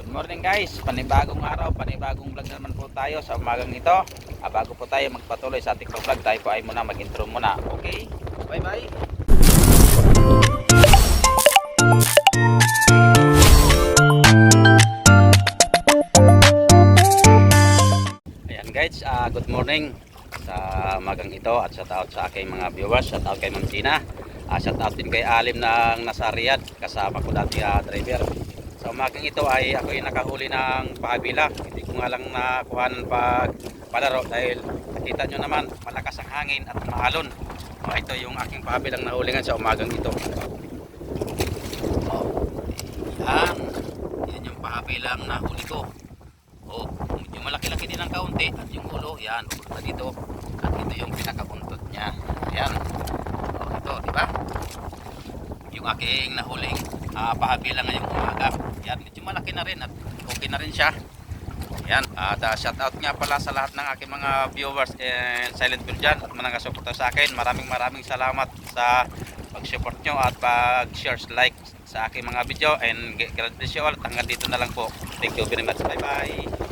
Good morning guys, panibagong araw, panibagong vlog naman po tayo sa umagang ito. Bago po tayo magpatuloy sa ating vlog, tayo po ay muna mag-intro muna. Okay, bye bye. Ayan guys, good morning sa umagang ito at shout out sa aking mga viewers, shout out kay Ma'am Gina, shout out din kay Alim ng nasa Riyadh, kasama ko dati driver. Sa umagang ito ay ako yung nakahuli ng pahabila. Hindi ko nga lang nakuhanan pag palaro dahil nakita nyo naman malakas ang hangin at maalon. Ito yung aking pahabilang nahulingan sa umagang ito. Yan yung pahabilang nahuli ko. Medyo malaki-laki din ang kaunti at yung ulo, yan, pupunta dito. At ito yung pinakabuntot niya. Yan. Ito, di ba? Yung aking nahuling pahabila ngayong umaga. Yan, medyo malaki na rin at okay na rin siya. Yan, at shout out nga pala sa lahat ng aking mga viewers and silent viewer dyan at mga nagasuporta sa akin. Maraming salamat sa pag-support nyo at pag-share, like sa aking mga video, and God bless you all. Hanggang dito na lang po. Thank you very much. Bye bye.